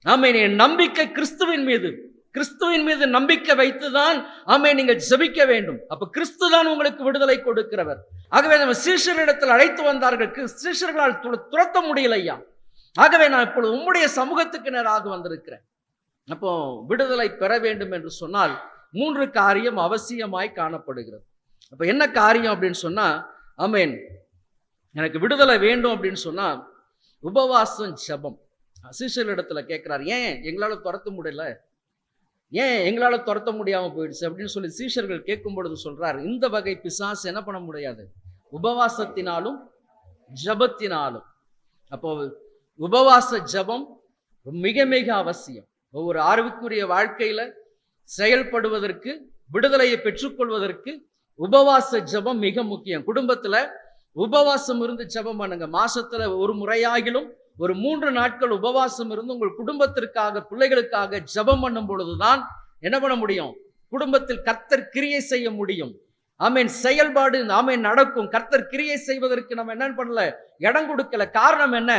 ஆமென். என் நம்பிக்கை கிறிஸ்துவின் மீது நம்பிக்கை வைத்துதான் ஆமென் நீங்க ஜெபிக்க வேண்டும். அப்ப கிறிஸ்து தான் உங்களுக்கு விடுதலை கொடுக்கிறவர். ஆகவே நம்ம சீஷரிடத்தில் அழைத்து வந்தார்கள், சீஷர்களால் துரத்த முடியல ஐயா. ஆகவே நான் இப்பொழுது உம்முடைய சமூகத்துக்கு நேராக வந்திருக்கிறேன். அப்போ விடுதலை பெற வேண்டும் என்று சொன்னால் 3 காரியம் அவசியமாய் காணப்படுகிறது. அப்ப என்ன காரியம் அப்படின்னு சொன்னா, ஆமென், எனக்கு விடுதலை வேண்டும் அப்படின்னு சொன்னா உபவாசம் ஜெபம். சீஷரிடத்துல கேட்கிறார், ஏன் எங்களால துரத்த முடியல, ஏன் எங்களால துரத்த முடியாம போயிடுச்சு அப்படின்னு சொல்லி சீஷர்கள் கேட்கும் பொழுது சொல்றார், இந்த வகை பிசாசு என்ன பண்ண முடியாது? உபவாசத்தினாலும் ஜபத்தினாலும். அப்போ உபவாச ஜபம் மிக மிக அவசியம். ஒவ்வொரு ஆர்வக்குரிய வாழ்க்கையில செயல்படுவதற்கு, விடுதலையை பெற்றுக்கொள்வதற்கு உபவாச ஜபம் மிக முக்கியம். குடும்பத்துல உபவாசம் இருந்து ஜபம் பண்ணுங்க. மாசத்துல ஒரு முறையாகிலும் ஒரு 3 நாட்கள் உபவாசம் இருந்து உங்கள் குடும்பத்திற்காக, பிள்ளைகளுக்காக ஜபம் பண்ணும் பொழுதுதான் என்ன பண்ண முடியும்? குடும்பத்தில் கர்த்தர் கிரியை செய்ய முடியும். ஆமேன். செயல்பாடு ஆமேன் நடக்கும். கர்த்தர் கிரியை செய்வதற்கு நம்ம என்ன பண்ணல? இடம் கொடுக்கல. காரணம் என்ன?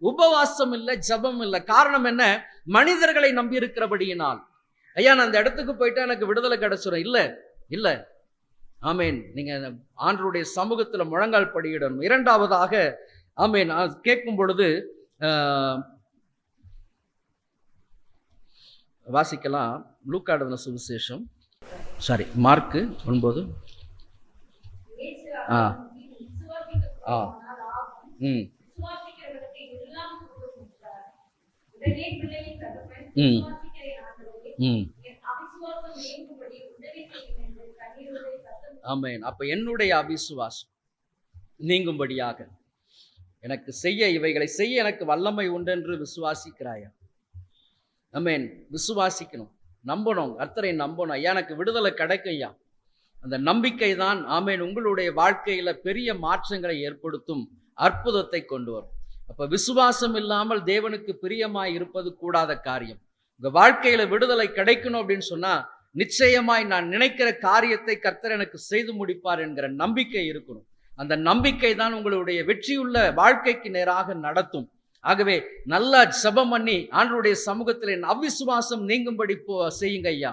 உபவாசம் இல்லை, ஜபம் இல்லை. காரணம் என்ன? மனிதர்களை நம்பி இருக்கிறபடியினால். ஐயா நான் அந்த இடத்துக்கு போயிட்டா எனக்கு விடுதலை கிடைச்சிடும். இல்ல. ஆமேன். நீங்க ஆண்டவருடைய சமூகத்துல முழங்கால் படியிடணும். 2வதாக ஆமேன் கேட்கும் பொழுது வாசிக்கலாம். லூக்கா எழுதின சுவிசேஷம், மார்க்கு 9. ஆமென். அப்ப என்னுடைய அவிசுவாசம் நீங்கும்படியாக எனக்கு இவைகளை செய்ய எனக்கு வல்லமை உண்டு என்று விசுவாசிக்கிறாயா? ஆமென். விசுவாசிக்கணும், நம்பணும், கர்த்தரை நம்பணும். ஐயா எனக்கு விடுதலை கிடைக்கும் ஐயா. அந்த நம்பிக்கை தான் ஆமென் உங்களுடைய வாழ்க்கையில பெரிய மாற்றங்களை ஏற்படுத்தும், அற்புதத்தை கொண்டு வரும். அப்ப விசுவாசம் இல்லாமல் தேவனுக்கு பிரியமாய் இருப்பது கூடாத காரியம். உங்க வாழ்க்கையில விடுதலை கிடைக்கணும் அப்படின்னு சொன்னா நிச்சயமாய் நான் நினைக்கிற காரியத்தை கர்த்தர் எனக்கு செய்து முடிப்பார் என்கிற நம்பிக்கை இருக்கணும். அந்த நம்பிக்கை தான் உங்களுடைய வெற்றியுள்ள வாழ்க்கைக்கு நேராக நடத்தும். ஆகவே நல்லா ஜெபம் பண்ணி ஆண்டவருடைய சமூகத்தில் அவிசுவாசம் நீங்கும்படி செய்யுங்க ஐயா.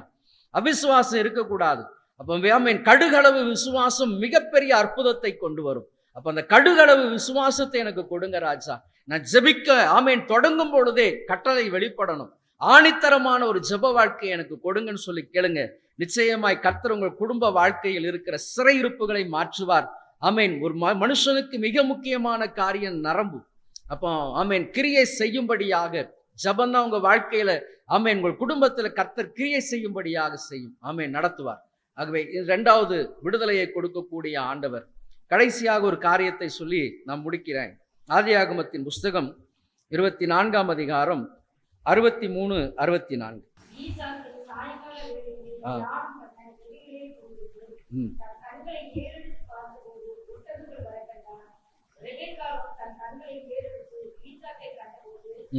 அவிசுவாசம் இருக்கக்கூடாது. அப்ப ஆமென் கடுகளவு விசுவாசம் மிகப்பெரிய அற்புதத்தை கொண்டு வரும். அப்ப அந்த கடுகளவு விசுவாசத்தை எனக்கு கொடுங்க ராஜா. நான் ஜெபிக்க ஆமென் தொடங்கும் பொழுதே கட்டளை வெளிப்படணும். ஆணித்தரமான ஒரு ஜெப வாழ்க்கை எனக்கு கொடுங்கன்னு சொல்லி கேளுங்க. நிச்சயமாய் கர்த்தர் உங்கள் குடும்ப வாழ்க்கையில் இருக்கிற சிறையிருப்புகளை மாற்றுவார். ஆமென். ஒரு மனுஷனுக்கு மிக முக்கியமான காரியம் நரம்பு. அப்போ ஆமென் கிரியை செய்யும்படியாக ஜெபம் தான் உங்க வாழ்க்கையில ஆமென் உங்கள் குடும்பத்துல கர்த்தர் கிரியை செய்யும்படியாக செய்யும். ஆமென் நடத்துவார். ஆகவே 2வது விடுதலையை கொடுக்கக்கூடிய ஆண்டவர். கடைசியாக ஒரு காரியத்தை சொல்லி நான் முடிக்கிறேன். ஆதியாகமத்தின் புஸ்தகம் 24ஆம் அதிகாரம் 63, 64.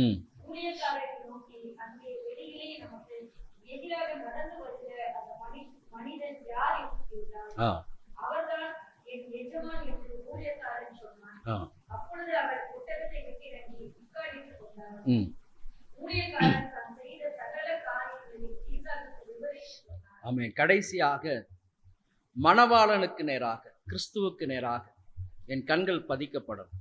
ம் ஊழியக்காரரை நோக்கி அங்கே வெளியிலே நமக்கு எதிராக நடந்து வருகிற அந்த மனிதன் யார் என்று கேட்டார். அவர்தான் என் எஜமான் என்று ஊழியக்காரன் சொன்னான். அப்பொழுது அவர் ஒட்டகத்தை விட்டு இறங்கி உட்கார்ந்து கொண்டார். ஊழியக்காரன் தான் செய்த சகல காரியங்களை ஈசாக்குக்கு விவரித்து சொன்னார். ஆமென். கடைசியாக மணவாளனுக்கு நேராக, கிறிஸ்துவுக்கு நேராக என் கண்கள் பதிக்கப்படும்.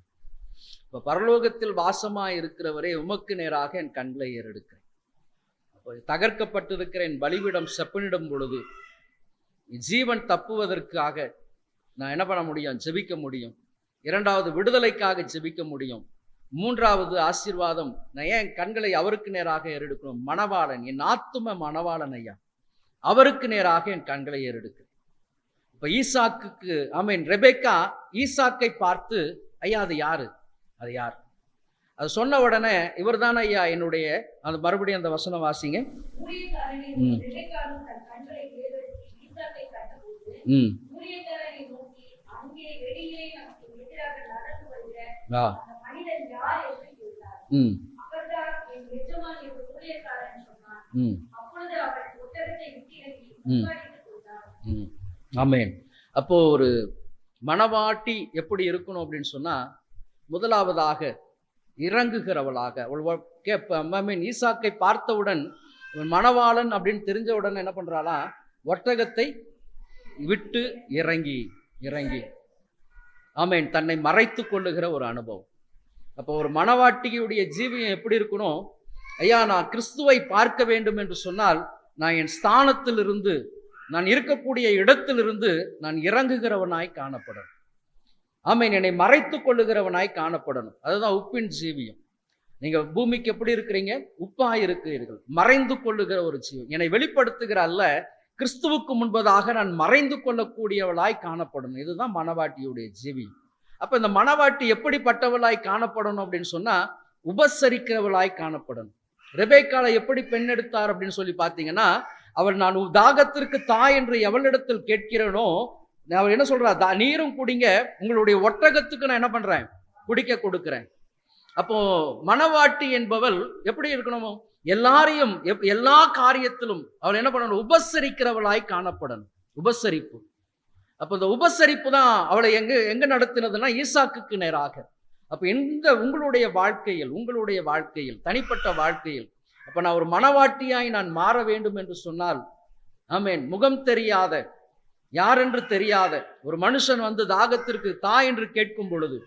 இப்ப பரலோகத்தில் வாசமாய் இருக்கிறவரே உமக்கு நேராக என் கண்களை ஏறெடுக்கிறேன். அப்போ தகர்க்கப்பட்டிருக்கிற என் பலிபீடம் செப்பனிடும் பொழுது ஜீவன் தப்புவதற்காக நான் என்ன பண்ண முடியும்? ஜெபிக்க முடியும். இரண்டாவது, விடுதலைக்காக ஜெபிக்க முடியும். மூன்றாவது ஆசீர்வாதம், நான் ஏன் கண்களை அவருக்கு நேராக ஏறெடுக்கணும்? மணவாளன், என் ஆத்தும மணவாளன் ஐயா, அவருக்கு நேராக என் கண்களை ஏறெடுக்கிறேன். இப்ப ஈசாக்குக்கு ஆமென், ரெபெக்கா ஈசாக்கை பார்த்து, ஐயா அது யாரு? அது யார்? அது சொன்ன உடனே இவர் தானே ஐயா என்னுடைய, அந்த மறுபடியும் அந்த வசனம் வாசிங்க. ஆமென். அப்போ ஒரு மணவாட்டி எப்படி இருக்கணும் அப்படின்னு சொன்னா, முதலாவதாக இறங்குகிறவளாக. ஈசாக்கை பார்த்தவுடன் மணவாளன் அப்படின்னு தெரிஞ்சவுடன் என்ன பண்றாளா? ஒட்டகத்தை விட்டு இறங்கி இறங்கி ஆமென், தன்னை மறைத்து கொள்ளுகிற ஒரு அனுபவம். அப்போ ஒரு மணவாட்டியுடைய ஜீவியம் எப்படி இருக்கணும்? ஐயா நான் கிறிஸ்துவை பார்க்க வேண்டும் என்று சொன்னால், நான் என் ஸ்தானத்திலிருந்து, நான் இருக்கக்கூடிய இடத்திலிருந்து நான் இறங்குகிறவனாய் காணப்படணும். ஆமென், என்னை மறைத்து கொள்ளுகிறவனாய் காணப்படணும். அதுதான் உப்பின் ஜீவியம். நீங்க பூமிக்கு எப்படி இருக்கிறீங்க? உப்பாய் இருக்கிறீர்கள். மறைந்து கொள்ளுகிற ஒரு ஜீவன், என்னை வெளிப்படுத்துகிற அல்ல, கிறிஸ்துவுக்கு முன்பதாக நான் மறைந்து கொள்ளக்கூடியவளாய் காணப்படணும். இதுதான் மணவாட்டியுடைய ஜீவியம். அப்ப இந்த மணவாட்டி எப்படிப்பட்டவளாய் காணப்படணும் அப்படின்னு சொன்னா, உபசரிக்கிறவளாய் காணப்படணும். ரெபெக்காளை எப்படி பெண் எடுத்தார் அப்படின்னு சொல்லி பார்த்தீங்கன்னா, அவள் நான் தாகத்திற்கு தாய் என்று எவளிடத்தில் கேட்கிறேனோ, அவர் என்ன சொல்றா? நீரும் குடிங்க, உங்களுடைய ஒட்டகத்துக்கு நான் என்ன பண்றேன்? குடிக்க கொடுக்கிறேன். அப்போ மணவாட்டி என்பவள் எப்படி இருக்கணுமோ, எல்லாரையும் எல்லா காரியத்திலும் அவள் என்ன பண்ணணும்? உபசரிக்கிறவளாய் காணப்படணும். உபசரிப்பு. அப்போ இந்த உபசரிப்பு தான் அவளை எங்க நடத்தினதுன்னா, ஈசாக்குக்கு நேராக. அப்ப உங்களுடைய வாழ்க்கையில் தனிப்பட்ட வாழ்க்கையில், அப்ப நான் ஒரு மணவாட்டியாய் நான் மாற வேண்டும் என்று சொன்னால், ஆமென், முகம் தெரியாத, யாரென்று தெரியாத ஒரு மனுஷன் வந்து தாகத்திற்கு தாய் என்று கேட்கும் பொழுது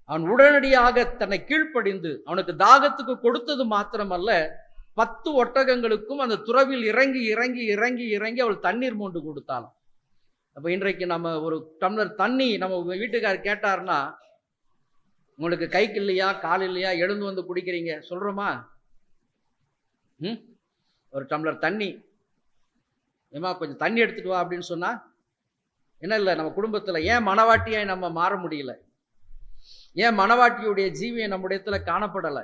அவன் உடனடியாக தன்னை கீழ்ப்படிந்து அவனுக்கு தாகத்துக்கு கொடுத்தது மாத்திரமல்ல, 10 ஒட்டகங்களுக்கும் அந்த துறவில் இறங்கி இறங்கி இறங்கி இறங்கி அவள் தண்ணீர் மொண்டு கொடுத்தாலும். அப்ப இன்றைக்கு நம்ம ஒரு டம்ளர் தண்ணி நம்ம வீட்டுக்காரர் கேட்டார்னா, உங்களுக்கு கைக்கு இல்லையா, கால் இல்லையா, எழுந்து வந்து குடிக்கிறீங்க சொல்றோமா? ஒரு டம்ளர் தண்ணி, ஏமா கொஞ்சம் தண்ணி எடுத்துட்டு வா அப்படின்னு சொன்னா என்ன? இல்லை, நம்ம குடும்பத்துல ஏன் மணவாட்டியாய் நம்ம மாற முடியல? ஏன் மணவாட்டியுடைய ஜீவியம் நம்முடைய இடத்துல காணப்படலை?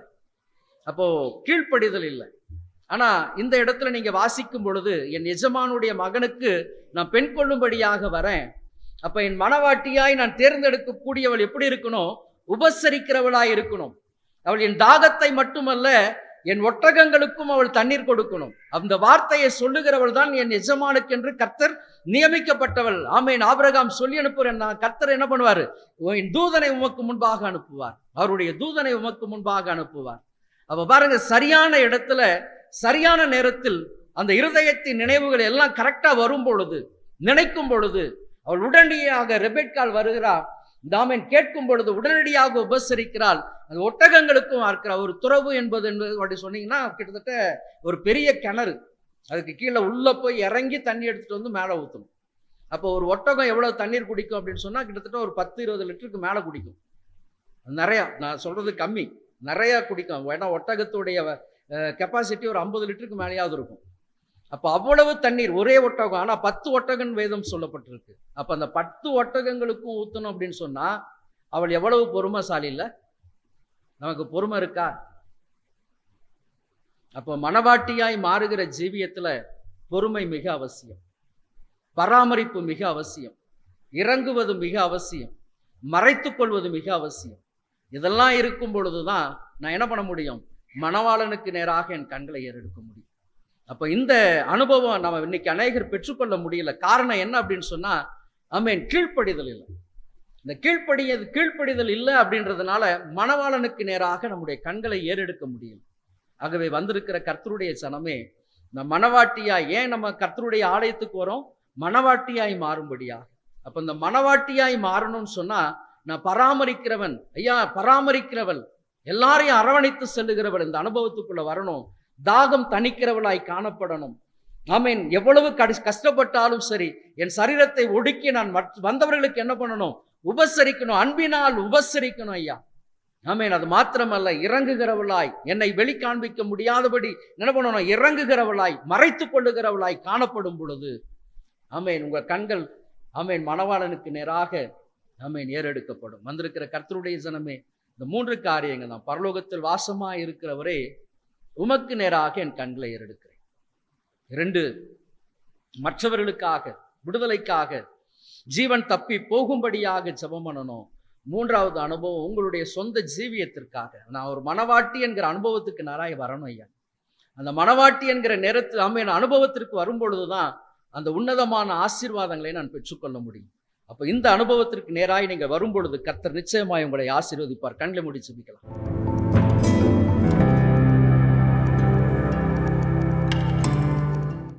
அப்போ கீழ்ப்படிதல் இல்லை. ஆனா இந்த இடத்துல நீங்க வாசிக்கும் பொழுது, என் எஜமானுடைய மகனுக்கு நான் பெண் கொள்ளும்படியாக வரேன். அப்ப என் மணவாட்டியாய் நான் தேர்ந்தெடுக்கக்கூடியவள் எப்படி இருக்கணும்? உபசரிக்கிறவளாய் இருக்கணும். அவள் என் தாகத்தை மட்டுமல்ல, என் ஒட்டகங்களுக்கும் அவள் தண்ணீர் கொடுக்கணும். அந்த வார்த்தையை சொல்லுகிறவள் தான் என் எஜமானுக்கு என்று கர்த்தர் நியமிக்கப்பட்டவள். ஆமென். ஆபிரகாம் சொல்லி அனுப்புறேன், கர்த்தர் என்ன பண்ணுவாரு? என் தூதனை உமக்கு முன்பாக அனுப்புவார். அவருடைய தூதனை உமக்கு முன்பாக அனுப்புவார். அப்ப பாருங்க, சரியான இடத்துல சரியான நேரத்தில் அந்த இருதயத்தின் நினைவுகள் எல்லாம் கரெக்டா வரும் பொழுது, நினைக்கும் பொழுது அவள் உடனடியாக ரெபெக்காள் வருகிறாள். தாமன் கேட்கும் பொழுது உடனடியாக உபசரிக்கிறாள். அது ஒட்டகங்களுக்கும் இருக்கிற ஒரு துறவு என்பது அப்படி சொன்னீங்கன்னா, கிட்டத்தட்ட ஒரு பெரிய கிணறு, அதுக்கு கீழே உள்ள போய் இறங்கி தண்ணி எடுத்துட்டு வந்து மேலே ஊற்றணும். அப்போ ஒரு ஒட்டகம் எவ்வளவு தண்ணீர் குடிக்கும் அப்படின்னு சொன்னா, கிட்டத்தட்ட ஒரு 10-20 லிட்டருக்கு மேலே குடிக்கும். நிறையா, நான் சொல்றது கம்மி, நிறையா குடிக்கும். ஏன்னா ஒட்டகத்துடைய கெப்பாசிட்டி ஒரு 50 லிட்டருக்கு மேலேயாவது இருக்கும். அப்போ அவ்வளவு தண்ணீர் ஒரே ஒட்டகம். ஆனால் 10 ஒட்டகம் வேதம் சொல்லப்பட்டிருக்கு. அப்போ அந்த 10 ஒட்டகங்களுக்கும் ஊற்றணும் அப்படின்னு சொன்னா, அவள் எவ்வளவு பொறுமைசாலி இல்லை? நமக்கு பொறுமை இருக்கா? அப்போ மணவாட்டியாய் மாறுகிற ஜீவியத்துல பொறுமை மிக அவசியம், பராமரிப்பு மிக அவசியம், இறங்குவது மிக அவசியம், மறைத்து கொள்வது மிக அவசியம். இதெல்லாம் இருக்கும் பொழுதுதான் நான் என்ன பண்ண முடியும்? மணவாளனுக்கு நேராக என் கண்களை ஏறெடுக்க முடியும். அப்ப இந்த அனுபவம் நம்ம இன்னைக்கு அநேகர் பெற்றுக்கொள்ள முடியல. காரணம் என்ன அப்படின்னு சொன்னா, ஆமென், கீழ்ப்படிதல் இல்லை. இந்த கீழ்ப்படிதல் இல்லை அப்படின்றதுனால மணவாளனுக்கு நேராக நம்முடைய கண்களை ஏறெடுக்க முடியும். ஆகவே வந்திருக்கிற கர்த்தருடைய சனமே, இந்த மணவாட்டியாய், ஏன் நம்ம கர்த்தருடைய ஆலயத்துக்கு வரோம்? மணவாட்டியாய் மாறும்படியாக. அப்ப இந்த மணவாட்டியாய் மாறணும்னு சொன்னா, நான் பராமரிக்கிறவன், ஐயா பராமரிக்கிறவள், எல்லாரையும் அரவணைத்து செல்லுகிறவள் இந்த அனுபவத்துக்குள்ள வரணும். தாகம் தணிக்கிறவளாய் காணப்படணும். ஆமென். எவ்வளவு கஷ்டப்பட்டாலும் சரி, என் சரீரத்தை ஒடுக்கி நான் வந்தவர்களுக்கு என்ன பண்ணணும்? உபசரிக்கணும், அன்பினால் உபசரிக்கணும் ஐயா. ஆமென். அது மாத்திரமல்ல, இறங்குகிறவளாய், என்னை வெளி காண்பிக்க முடியாதபடி என்ன பண்ணணும்? இறங்குகிறவளாய், மறைத்து கொள்ளுகிறவளாய் காணப்படும் பொழுது, ஆமென், உங்க கண்கள், ஆமென், மணவாளனுக்கு நேராக, ஆமென், ஏறெடுக்கப்படும். வந்திருக்கிற கர்த்தருடைய ஜனமே, இந்த 3 காரியங்கள் தான். பரலோகத்தில் வாசமாய் இருக்கிறவரே, உமக்கு நேராக என் கண்களை ஏறெடுக்கிறேன். 2, மற்றவர்களுக்காக, விடுதலைக்காக, ஜீவன் தப்பி போகும்படியாக ஜெபம் பண்ணணும். 3வது அனுபவம், உங்களுடைய சொந்த ஜீவியத்திற்காக. நான் ஒரு மணவாட்டி என்கிற அனுபவத்துக்கு நேராக வரணும் ஐயா. அந்த மணவாட்டி என்கிற நேரத்தில் ஆமென் அனுபவத்திற்கு வரும்பொழுதுதான் அந்த உன்னதமான ஆசீர்வாதங்களை நான் பெற்றுக்கொள்ள முடியும். அப்ப இந்த அனுபவத்திற்கு நேராக நீங்க வரும்பொழுது கர்த்தர் நிச்சயமாய் உங்களை ஆசீர்வதிப்பார். கண்களை மூடி ஜெபிக்கலாம்.